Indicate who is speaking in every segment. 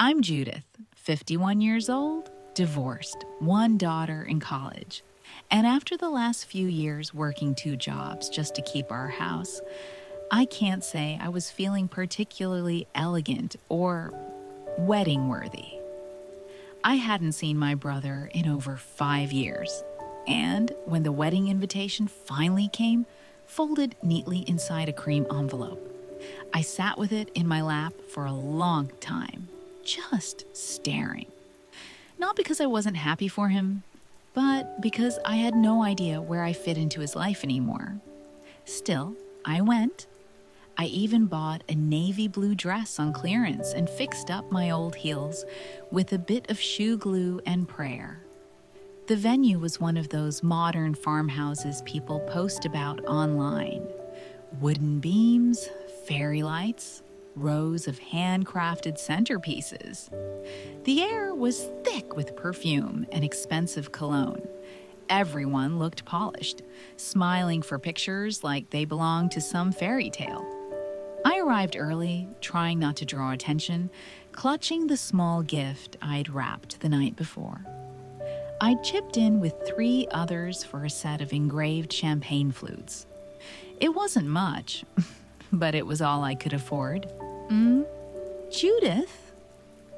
Speaker 1: I'm Judith, 51 years old, divorced, one daughter in college. And after the last few years working two jobs just to keep our house, I can't say I was feeling particularly elegant or wedding worthy. I hadn't seen my brother in over 5 years. And when the wedding invitation finally came, folded neatly inside a cream envelope, I sat with it in my lap for a long time, just staring. Not because I wasn't happy for him, but because I had no idea where I fit into his life anymore. Still, I went. I even bought a navy blue dress on clearance and fixed up my old heels with a bit of shoe glue and prayer. The venue was one of those modern farmhouses people post about online. Wooden beams, fairy lights, rows of handcrafted centerpieces. The air was thick with perfume and expensive cologne. Everyone looked polished, smiling for pictures like they belonged to some fairy tale. I arrived early, trying not to draw attention, clutching the small gift I'd wrapped the night before. I'd chipped in with 3 others for a set of engraved champagne flutes. It wasn't much, but it was all I could afford. Judith?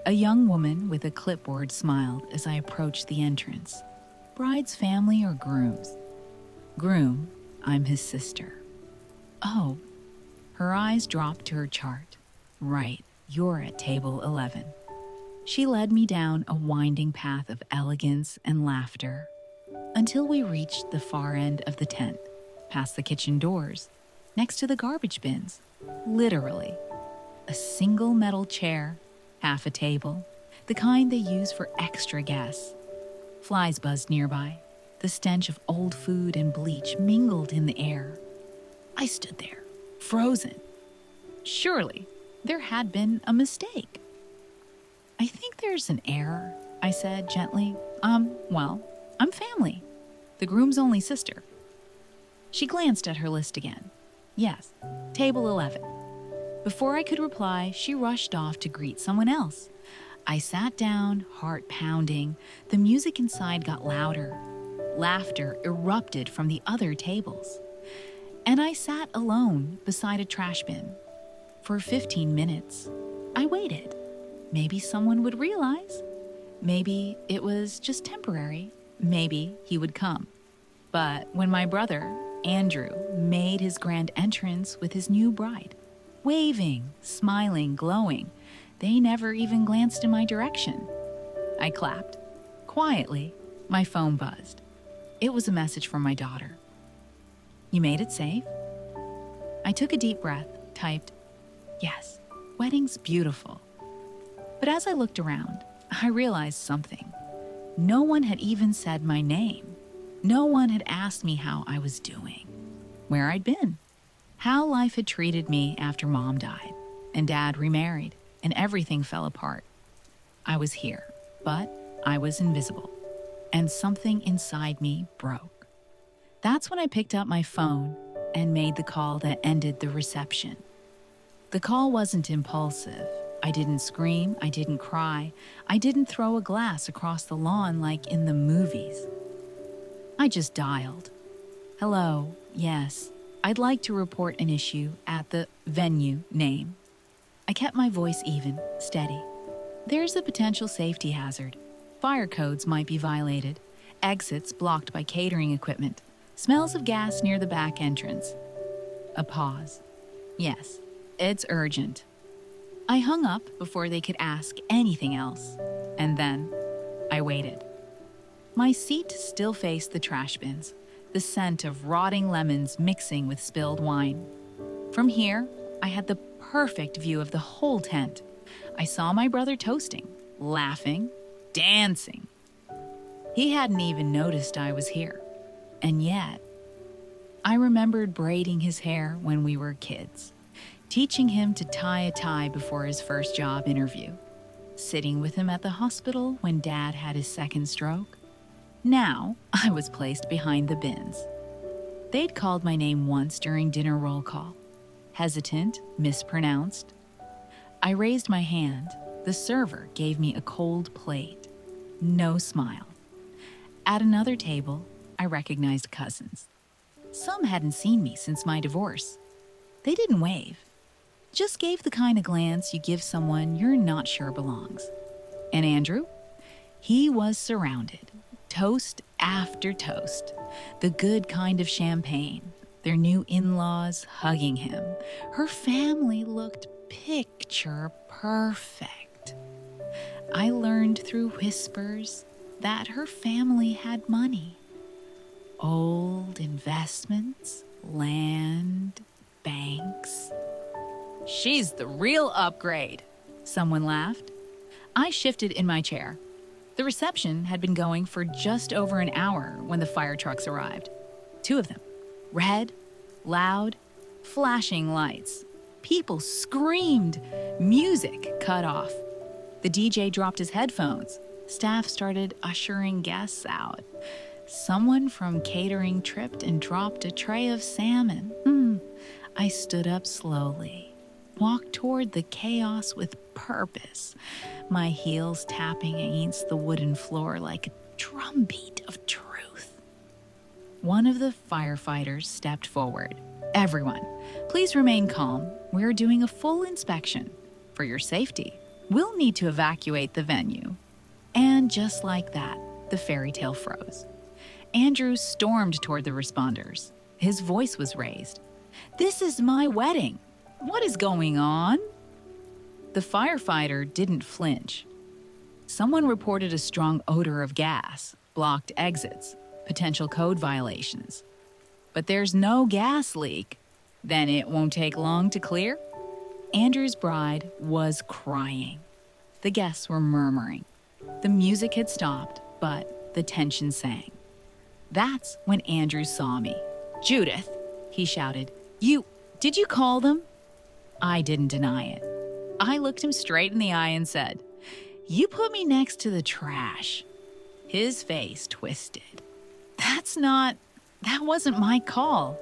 Speaker 1: A young woman with a clipboard smiled as I approached the entrance. Bride's family or groom's? Groom, I'm his sister. Oh. Her eyes dropped to her chart. Right, you're at table 11. She led me down a winding path of elegance and laughter until we reached the far end of the tent, past the kitchen doors, next to the garbage bins. Literally, a single metal chair, half a table, the kind they use for extra guests. Flies buzzed nearby. The stench of old food and bleach mingled in the air. I stood there, frozen. Surely, there had been a mistake. I think there's an error, I said gently. Well, I'm family. The groom's only sister. She glanced at her list again. Yes, table 11. Before I could reply, she rushed off to greet someone else. I sat down, heart pounding. The music inside got louder. Laughter erupted from the other tables. And I sat alone beside a trash bin. For 15 minutes, I waited. Maybe someone would realize. Maybe it was just temporary. Maybe he would come. But when my brother, Andrew, made his grand entrance with his new bride, waving, smiling, glowing, they never even glanced in my direction. I clapped. Quietly, my phone buzzed. It was a message from my daughter. You made it safe? I took a deep breath, typed, yes, wedding's beautiful. But as I looked around, I realized something. No one had even said my name. No one had asked me how I was doing, where I'd been, how life had treated me after Mom died and Dad remarried and everything fell apart. I was here, but I was invisible, and something inside me broke. That's when I picked up my phone and made the call that ended the reception. The call wasn't impulsive. I didn't scream, I didn't cry, I didn't throw a glass across the lawn like in the movies. I just dialed. Hello, yes, I'd like to report an issue at the venue name. I kept my voice even, steady. There's a potential safety hazard. Fire codes might be violated. Exits blocked by catering equipment. Smells of gas near the back entrance. A pause. Yes, it's urgent. I hung up before they could ask anything else, and then I waited. My seat still faced the trash bins, the scent of rotting lemons mixing with spilled wine. From here, I had the perfect view of the whole tent. I saw my brother toasting, laughing, dancing. He hadn't even noticed I was here. And yet, I remembered braiding his hair when we were kids, teaching him to tie a tie before his first job interview, sitting with him at the hospital when Dad had his second stroke. Now, I was placed behind the bins. They'd called my name once during dinner roll call. Hesitant, mispronounced. I raised my hand, The server gave me a cold plate. No smile. At another table, I recognized cousins. Some hadn't seen me since my divorce. They didn't wave, just gave the kind of glance you give someone you're not sure belongs. And Andrew? He was surrounded, toast after toast, the good kind of champagne, their new in-laws hugging him. Her family looked picture perfect. I learned through whispers that her family had money. Old investments, land, banks. She's the real upgrade, someone laughed. I shifted in my chair. The reception had been going for just over an hour when the fire trucks arrived. 2 of them. Red, loud, flashing lights. People screamed. Music cut off. The DJ dropped his headphones. Staff started ushering guests out. Someone from catering tripped and dropped a tray of salmon. I stood up slowly, walked toward the chaos with purpose, my heels tapping against the wooden floor like a drumbeat of truth. One of the firefighters stepped forward. Everyone, please remain calm. We're doing a full inspection. For your safety, we'll need to evacuate the venue. And just like that, the fairy tale froze. Andrew stormed toward the responders. His voice was raised. "This is my wedding. What is going on?" The firefighter didn't flinch. Someone reported a strong odor of gas, blocked exits, potential code violations. But there's no gas leak. Then it won't take long to clear? Andrew's bride was crying. The guests were murmuring. The music had stopped, but the tension sang. That's when Andrew saw me. "Judith," he shouted, did you call them?" I didn't deny it. I looked him straight in the eye and said, "You put me next to the trash." His face twisted. That wasn't my call."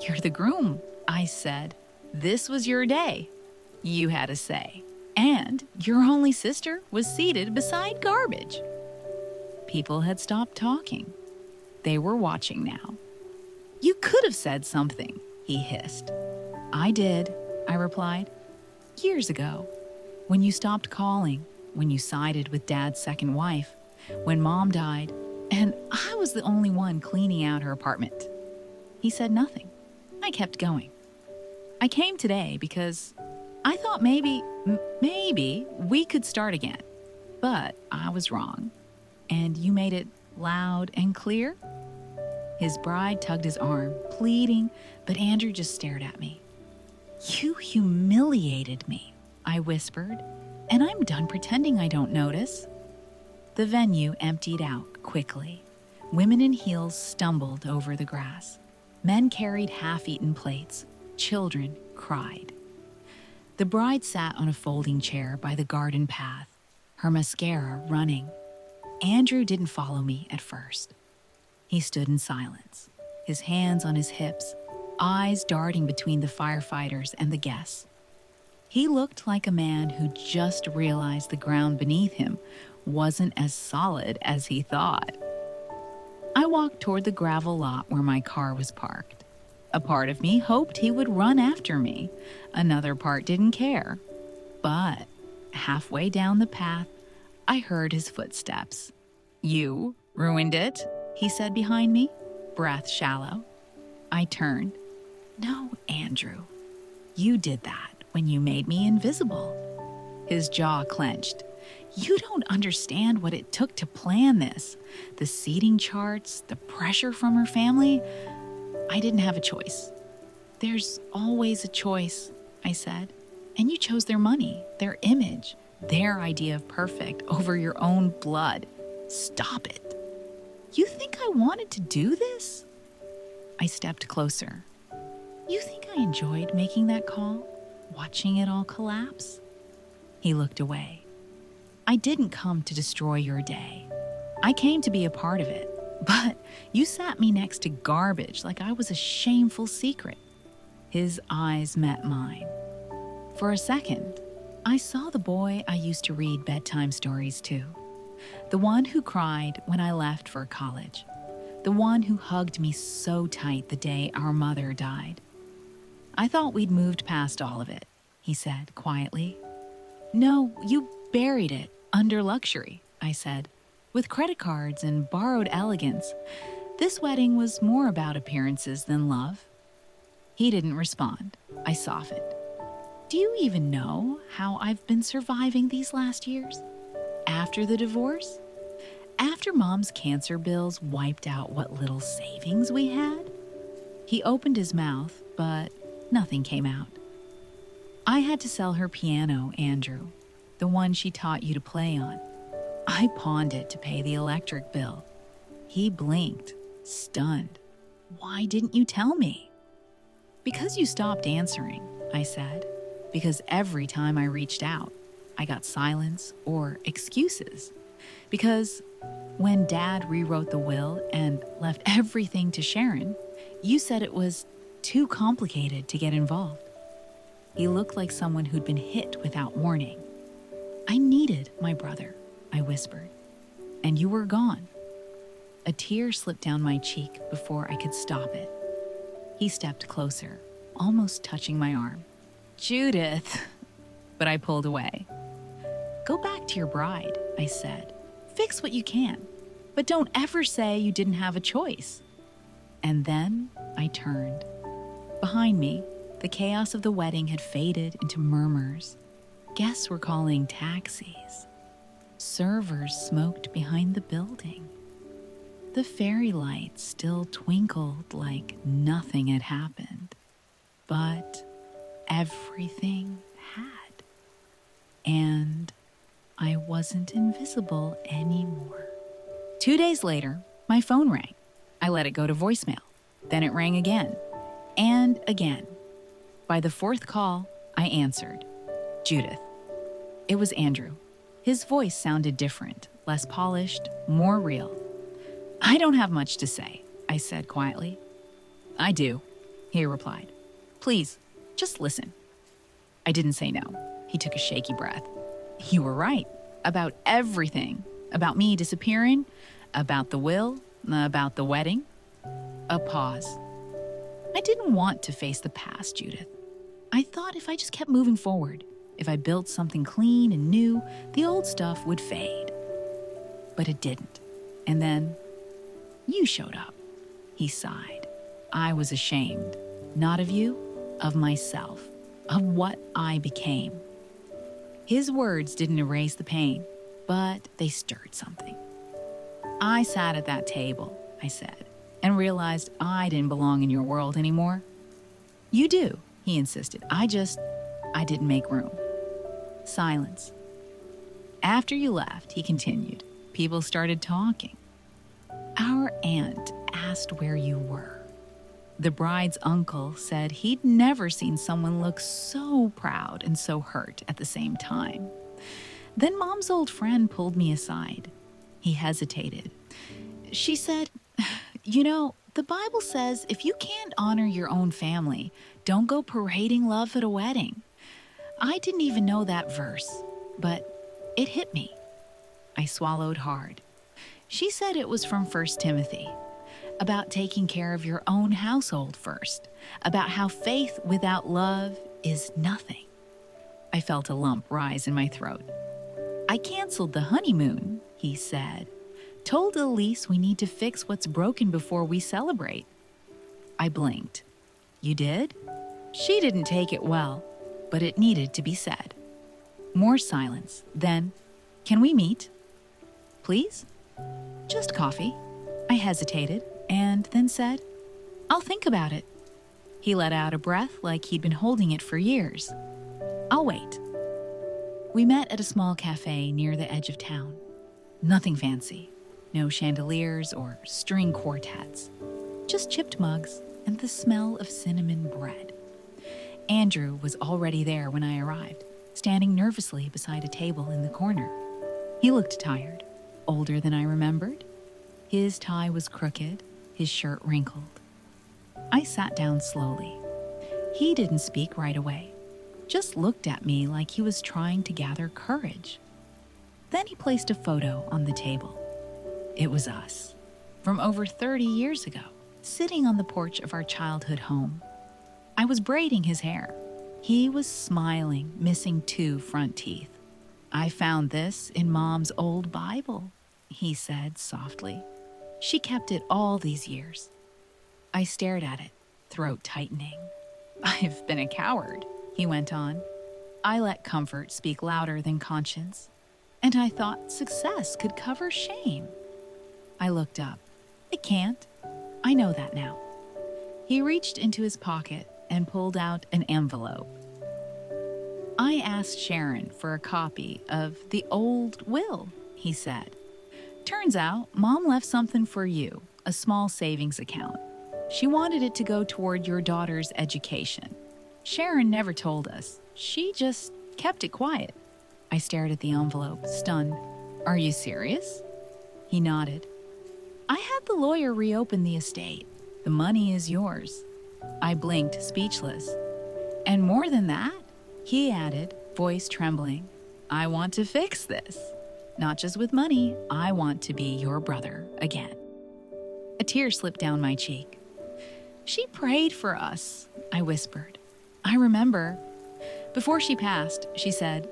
Speaker 1: "You're the groom," I said. "This was your day. You had a say. And your only sister was seated beside garbage." People had stopped talking. They were watching now. "You could have said something," he hissed. "I did," I replied. "Years ago, when you stopped calling, when you sided with Dad's second wife, when Mom died, and I was the only one cleaning out her apartment." He said nothing. I kept going. "I came today because I thought maybe we could start again. But I was wrong. And you made it loud and clear?" His bride tugged his arm, pleading, but Andrew just stared at me. "You humiliated me," I whispered, "and I'm done pretending I don't notice." The venue emptied out quickly. Women in heels stumbled over the grass. Men carried half-eaten plates. Children cried. The bride sat on a folding chair by the garden path, her mascara running. Andrew didn't follow me at first. He stood in silence, his hands on his hips, eyes darting between the firefighters and the guests. He looked like a man who just realized the ground beneath him wasn't as solid as he thought. I walked toward the gravel lot where my car was parked. A part of me hoped he would run after me. Another part didn't care. But halfway down the path, I heard his footsteps. "You ruined it," he said behind me, breath shallow. I turned. "No, Andrew. You did that when you made me invisible." His jaw clenched. "You don't understand what it took to plan this. The seating charts, the pressure from her family. I didn't have a choice." "There's always a choice," I said. "And you chose their money, their image, their idea of perfect over your own blood. Stop it." "You think I wanted to do this?" I stepped closer. "You think I enjoyed making that call, watching it all collapse?" He looked away. "I didn't come to destroy your day. I came to be a part of it. But you sat me next to garbage like I was a shameful secret." His eyes met mine. For a second, I saw the boy I used to read bedtime stories to. The one who cried when I left for college. The one who hugged me so tight the day our mother died. I thought we'd moved past all of it, he said quietly. No, you buried it under luxury, I said, with credit cards and borrowed elegance. This wedding was more about appearances than love. He didn't respond. I softened. Do you even know how I've been surviving these last years? After the divorce? After Mom's cancer bills wiped out what little savings we had? He opened his mouth, but nothing came out. I had to sell her piano, Andrew, the one she taught you to play on. I pawned it to pay the electric bill. He blinked, stunned. Why didn't you tell me? Because you stopped answering, I said. Because every time I reached out, I got silence or excuses. Because when Dad rewrote the will and left everything to Sharon, you said it was too complicated to get involved. He looked like someone who'd been hit without warning. I needed my brother, I whispered, and you were gone. A tear slipped down my cheek before I could stop it. He stepped closer, almost touching my arm. Judith, but I pulled away. Go back to your bride, I said. Fix what you can, but don't ever say you didn't have a choice. And then I turned. Behind me, the chaos of the wedding had faded into murmurs. Guests were calling taxis. Servers smoked behind the building. The fairy lights still twinkled like nothing had happened. But everything had. And I wasn't invisible anymore. 2 days later, my phone rang. I let it go to voicemail. Then it rang again. And again. By the fourth call, I answered. Judith. It was Andrew. His voice sounded different, less polished, more real. I don't have much to say, I said quietly. I do, he replied. Please, just listen. I didn't say no. He took a shaky breath. You were right. About everything. About me disappearing. About the will. About the wedding. A pause. I didn't want to face the past, Judith. I thought if I just kept moving forward, if I built something clean and new, the old stuff would fade. But it didn't. And then you showed up. He sighed. I was ashamed. Not of you, of myself, of what I became. His words didn't erase the pain, but they stirred something. I sat at that table, I said, and realized I didn't belong in your world anymore. You do, he insisted. I didn't make room. Silence. After you left, he continued, people started talking. Our aunt asked where you were. The bride's uncle said he'd never seen someone look so proud and so hurt at the same time. Then Mom's old friend pulled me aside. He hesitated. She said, you know, the Bible says if you can't honor your own family, don't go parading love at a wedding. I didn't even know that verse, but it hit me. I swallowed hard. She said it was from 1 Timothy, about taking care of your own household first, about how faith without love is nothing. I felt a lump rise in my throat. I canceled the honeymoon, he said. Told Elise we need to fix what's broken before we celebrate. I blinked. You did? She didn't take it well, but it needed to be said. More silence. Then, can we meet? Please? Just coffee. I hesitated and then said, I'll think about it. He let out a breath like he'd been holding it for years. I'll wait. We met at a small cafe near the edge of town. Nothing fancy. No chandeliers or string quartets. Just chipped mugs and the smell of cinnamon bread. Andrew was already there when I arrived, standing nervously beside a table in the corner. He looked tired, older than I remembered. His tie was crooked, his shirt wrinkled. I sat down slowly. He didn't speak right away. just looked at me like he was trying to gather courage. Then he placed a photo on the table. It was us, from over 30 years ago, sitting on the porch of our childhood home. I was braiding his hair. He was smiling, missing 2 front teeth. "I found this in Mom's old Bible," he said softly. "She kept it all these years." I stared at it, throat tightening. "I've been a coward," he went on. "I let comfort speak louder than conscience, and I thought success could cover shame." I looked up. "It can't. I know that now." He reached into his pocket and pulled out an envelope. "I asked Sharon for a copy of the old will," he said. "Turns out Mom left something for you, a small savings account. She wanted it to go toward your daughter's education. Sharon never told us. She just kept it quiet." I stared at the envelope, stunned. "Are you serious?" He nodded. "I had the lawyer reopen the estate. The money is yours." I blinked, speechless. "And more than that," he added, voice trembling, "I want to fix this. Not just with money, I want to be your brother again." A tear slipped down my cheek. "She prayed for us," I whispered. "I remember. Before she passed, she said,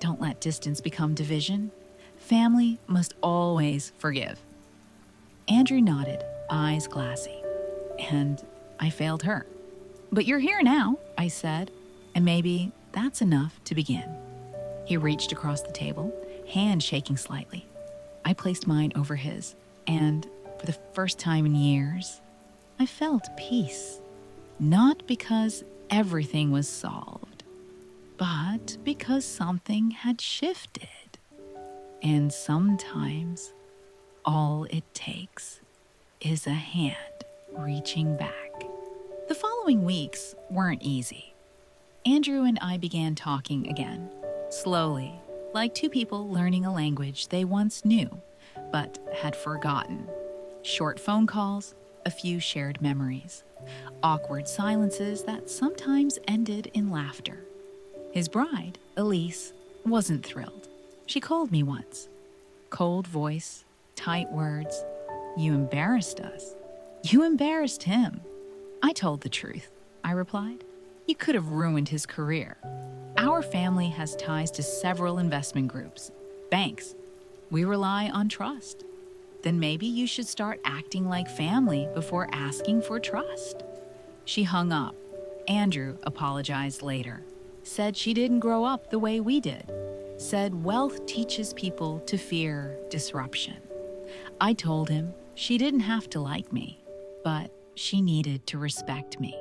Speaker 1: 'Don't let distance become division. Family must always forgive.'" Andrew nodded, eyes glassy. "And I failed her. But you're here now," I said, "and maybe that's enough to begin." He reached across the table, hand shaking slightly. I placed mine over his, and for the first time in years, I felt peace. Not because everything was solved, but because something had shifted. And sometimes, all it takes is a hand reaching back. The following weeks weren't easy. Andrew and I began talking again, slowly, like 2 people learning a language they once knew, but had forgotten. Short phone calls, a few shared memories, awkward silences that sometimes ended in laughter. His bride, Elise, wasn't thrilled. She called me once. Cold voice, tight words. "You embarrassed us." "You embarrassed him." I told the truth, I replied. "You could have ruined his career. Our family has ties to several investment groups, banks. We rely on trust. Then maybe you should start acting like family before asking for trust." She hung up. Andrew apologized later. Said she didn't grow up the way we did. Said wealth teaches people to fear disruption. I told him she didn't have to like me, but she needed to respect me.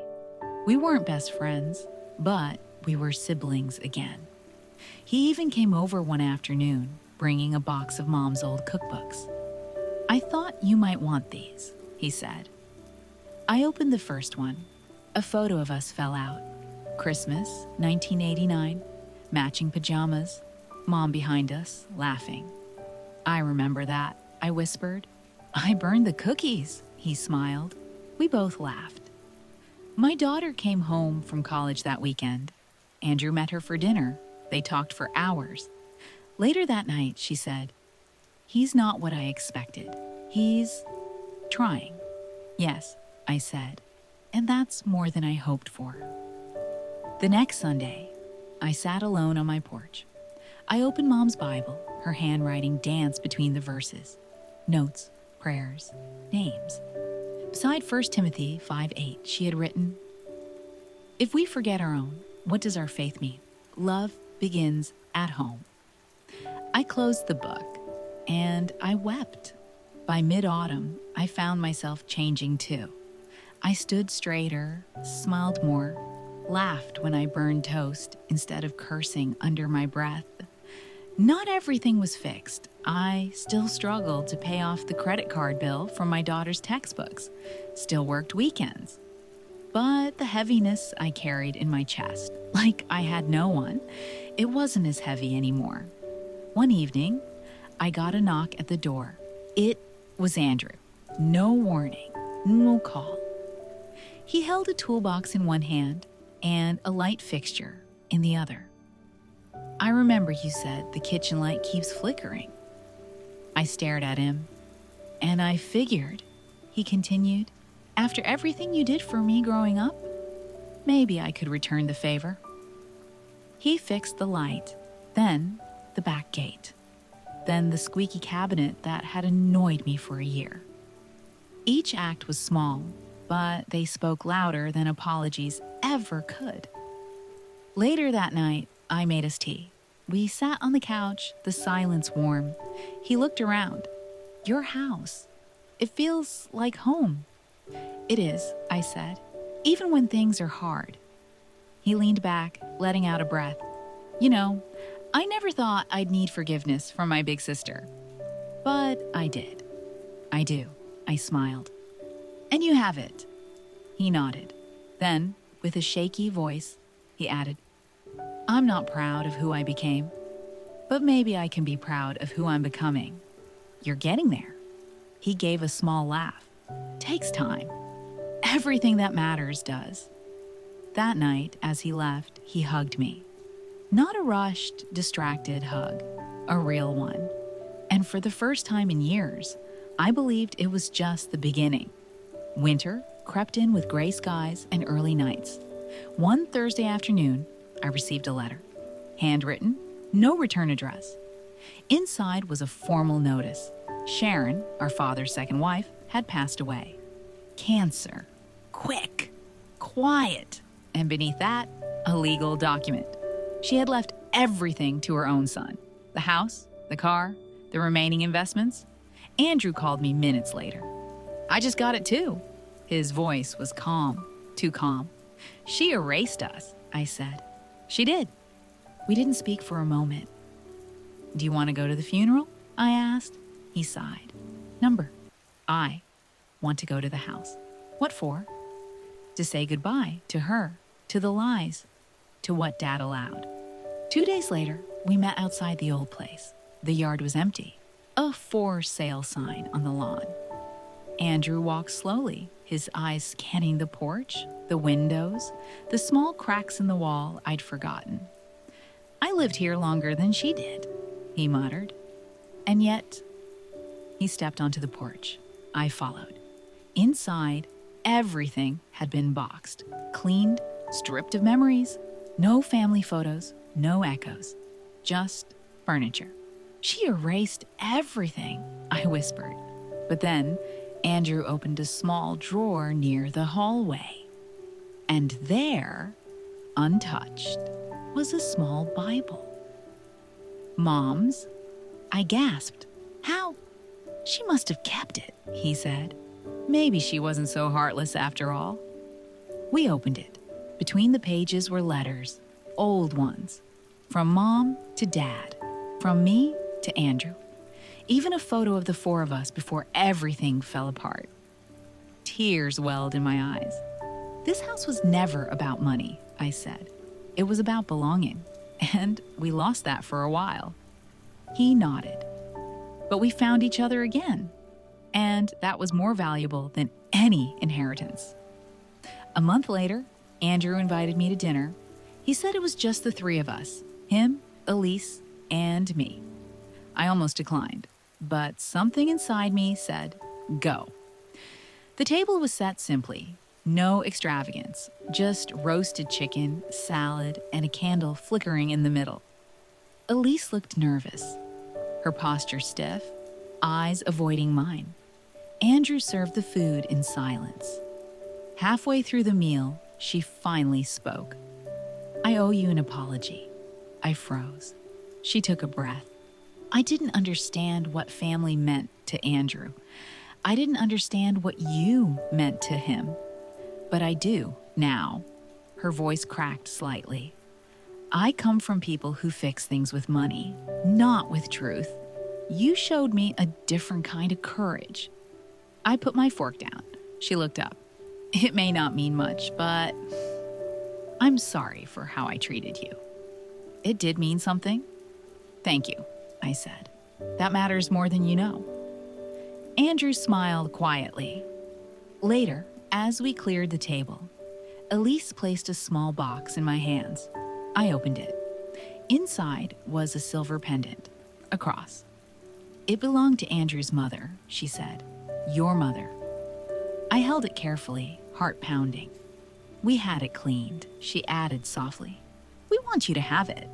Speaker 1: We weren't best friends, but we were siblings again. He even came over one afternoon, bringing a box of Mom's old cookbooks. "I thought you might want these," he said. I opened the first one. A photo of us fell out. Christmas, 1989, matching pajamas, Mom behind us, laughing. "I remember that," I whispered. "I burned the cookies," he smiled. We both laughed. My daughter came home from college that weekend. Andrew met her for dinner. They talked for hours. Later that night, she said, "He's not what I expected. He's trying." "Yes," I said, "and that's more than I hoped for." The next Sunday, I sat alone on my porch. I opened Mom's Bible. Her handwriting danced between the verses. Notes, prayers, names. Beside 1 Timothy 5:8, she had written, "If we forget our own, what does our faith mean? Love begins at home." I closed the book, and I wept. By mid-autumn, I found myself changing too. I stood straighter, smiled more, laughed when I burned toast instead of cursing under my breath. Not everything was fixed. I still struggled to pay off the credit card bill from my daughter's textbooks, still worked weekends. But the heaviness I carried in my chest, like I had no one, it wasn't as heavy anymore. One evening, I got a knock at the door. It was Andrew. No warning, no call. He held a toolbox in one hand and a light fixture, in the other. I remember you said the kitchen light keeps flickering. I stared at him, and I figured, he continued, after everything you did for me growing up, maybe I could return the favor. He fixed the light, then the back gate, then the squeaky cabinet that had annoyed me for a year. Each act was small, but they spoke louder than apologies ever could. Later that night, I made us tea. We sat on the couch, the silence warm. He looked around. Your house. It feels like home. It is, I said, even when things are hard. He leaned back, letting out a breath. You know, I never thought I'd need forgiveness from my big sister. But I did. I do. I smiled. And you have it. He nodded. Then, with a shaky voice, he added, I'm not proud of who I became, but maybe I can be proud of who I'm becoming. You're getting there. He gave a small laugh. Takes time. Everything that matters does. That night, as he left, he hugged me. Not a rushed, distracted hug, a real one. And for the first time in years, I believed it was just the beginning. Winter crept in with gray skies and early nights. One Thursday afternoon, I received a letter. Handwritten, no return address. Inside was a formal notice. Sharon, our father's second wife, had passed away. Cancer. Quick. Quiet. And beneath that, a legal document. She had left everything to her own son. The house, the car, the remaining investments. Andrew called me minutes later. I just got it too. His voice was calm, too calm. She erased us, I said. She did. We didn't speak for a moment. Do you want to go to the funeral? I asked. He sighed. Number. I want to go to the house. What for? To say goodbye to her, to the lies, to what Dad allowed. 2 days later, we met outside the old place. The yard was empty. A for sale sign on the lawn. Andrew walked slowly, his eyes scanning the porch, the windows, the small cracks in the wall I'd forgotten. I lived here longer than she did, he muttered. And yet, he stepped onto the porch. I followed. Inside, everything had been boxed, cleaned, stripped of memories. No family photos, no echoes, just furniture. She erased everything, I whispered. But then, Andrew opened a small drawer near the hallway. And there, untouched, was a small Bible. Mom's? I gasped. How? She must have kept it, he said. Maybe she wasn't so heartless after all. We opened it. Between the pages were letters, old ones, from Mom to Dad, from me to Andrew. Even a photo of the four of us before everything fell apart. Tears welled in my eyes. This house was never about money, I said. It was about belonging, and we lost that for a while. He nodded. But we found each other again, and that was more valuable than any inheritance. A month later, Andrew invited me to dinner. He said it was just the three of us, him, Elise, and me. I almost declined, but something inside me said, go. The table was set simply, no extravagance, just roasted chicken, salad, and a candle flickering in the middle. Elise looked nervous, her posture stiff, eyes avoiding mine. Andrew served the food in silence. Halfway through the meal, she finally spoke. I owe you an apology. I froze. She took a breath. I didn't understand what family meant to Andrew. I didn't understand what you meant to him. But I do now. Her voice cracked slightly. I come from people who fix things with money, not with truth. You showed me a different kind of courage. I put my fork down. She looked up. It may not mean much, but I'm sorry for how I treated you. It did mean something. Thank you, I said. That matters more than you know. Andrew smiled quietly. Later, as we cleared the table, Elise placed a small box in my hands. I opened it. Inside was a silver pendant, a cross. It belonged to Andrew's mother, she said. Your mother. I held it carefully, heart pounding. We had it cleaned, she added softly. We want you to have it.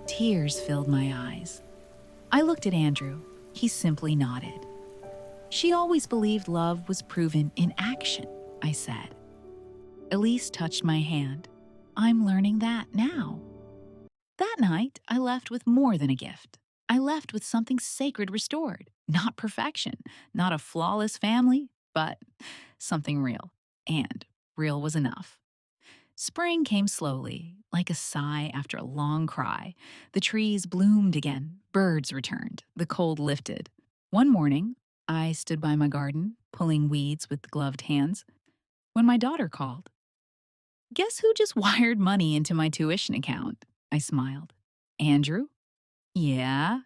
Speaker 1: Tears filled my eyes. I looked at Andrew. He simply nodded. She always believed love was proven in action, I said. Elise touched my hand. I'm learning that now. That night, I left with more than a gift. I left with something sacred restored. Not perfection, not a flawless family, but something real. And real was enough. Spring came slowly, like a sigh after a long cry. The trees bloomed again, birds returned, the cold lifted. One morning, I stood by my garden, pulling weeds with gloved hands, when my daughter called. Guess who just wired money into my tuition account? I smiled. Andrew? Yeah.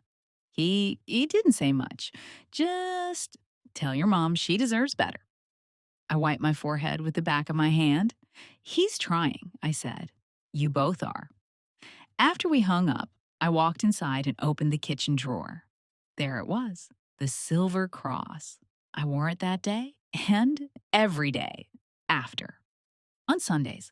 Speaker 1: He didn't say much. Just tell your mom she deserves better. I wiped my forehead with the back of my hand. He's trying, I said. You both are. After we hung up, I walked inside and opened the kitchen drawer. There it was, the silver cross. I wore it that day and every day after. On Sundays,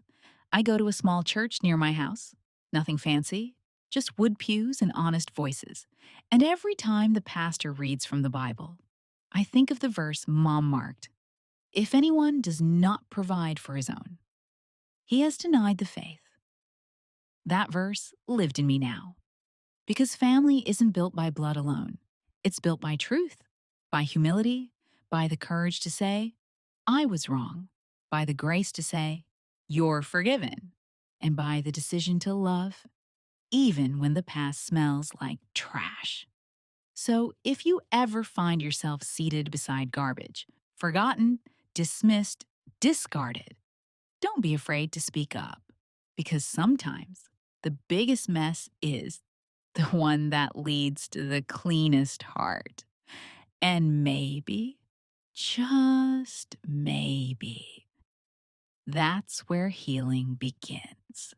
Speaker 1: I go to a small church near my house. Nothing fancy, just wood pews and honest voices. And every time the pastor reads from the Bible, I think of the verse Mom marked. If anyone does not provide for his own, he has denied the faith. That verse lived in me now. Because family isn't built by blood alone. It's built by truth, by humility, by the courage to say, I was wrong, by the grace to say, you're forgiven, and by the decision to love, even when the past smells like trash. So if you ever find yourself seated beside garbage, forgotten, dismissed, discarded, don't be afraid to speak up, because sometimes the biggest mess is the one that leads to the cleanest heart. And maybe, just maybe, that's where healing begins.